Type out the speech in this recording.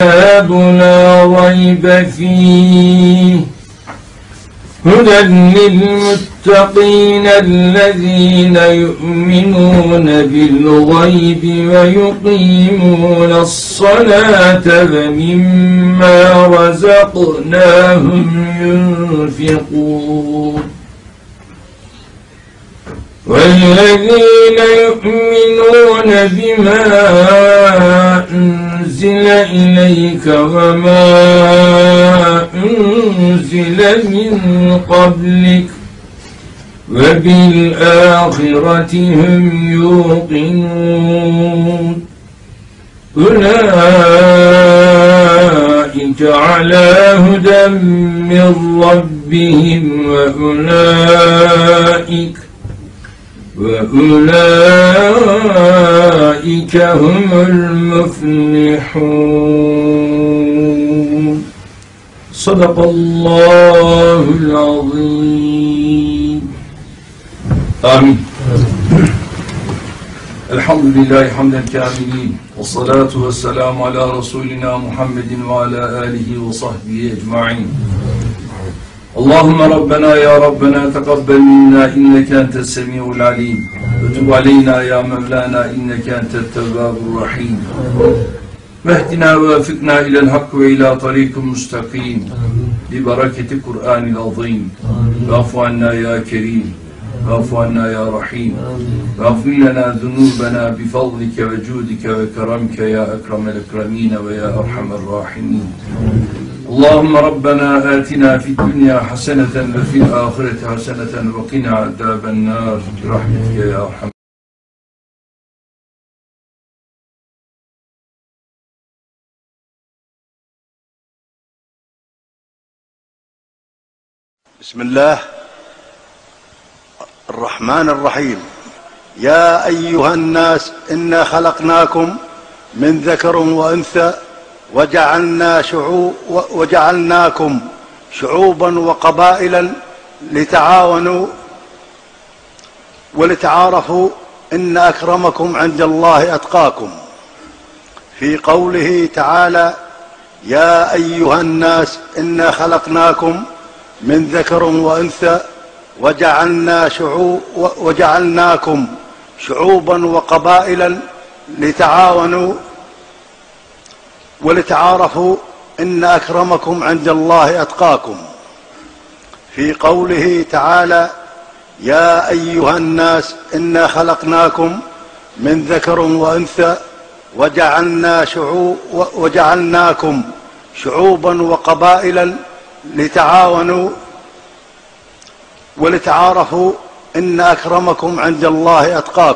الكتاب لا ريب فيه هدى للمتقين الذين يؤمنون بالغيب ويقيمون الصلاة ومما رزقناهم ينفقون والذين يؤمنون بما أنزل إليك وما أنزل من قبلك وبالآخرة هم يوقنون أولئك على هدى من ربهم وأولئك هم المفلحون. صدق الله العظيم. آمين. الحمد لله حمدا كاملين والصلاة والسلام على رسولنا محمد وعلى آله وصحبه أجمعين. اللهم ربنا يا ربنا تقبل منا إنك أنت السميع العليم وتب علينا يا مولانا إنك أنت التواب الرحيم واهدنا ووفقنا إلى الحق وإلى طريق مستقيم ببركة القرآن العظيم. واعف عنا يا كريم واعف عنا يا رحيم واغفر لنا ذنوبنا بفضلك وجودك وكرمك يا أكرم الأكرمين ويا أرحم الراحمين. اللهم ربنا آتنا في الدنيا حسنة وفي الآخرة حسنة وقنا عذاب النار برحمتك يا أرحم. بسم الله الرحمن الرحيم. يا أيها الناس إنا خلقناكم من ذكر وأنثى وجعلناكم شعوبا وقبائلا لتعاونوا ولتعارفوا إن أكرمكم عند الله أتقاكم. في قوله تعالى: يا أيها الناس إنا خلقناكم من ذكر وأنثى وجعلناكم شعوبا وقبائلا لتعاونوا ولتعارفوا إن أكرمكم عند الله أتقاكم. في قوله تعالى: يا أيها الناس إنا خلقناكم من ذكر وأنثى وجعلناكم شعوبا وقبائلا لتعاونوا ولتعارفوا إن أكرمكم عند الله أتقاكم.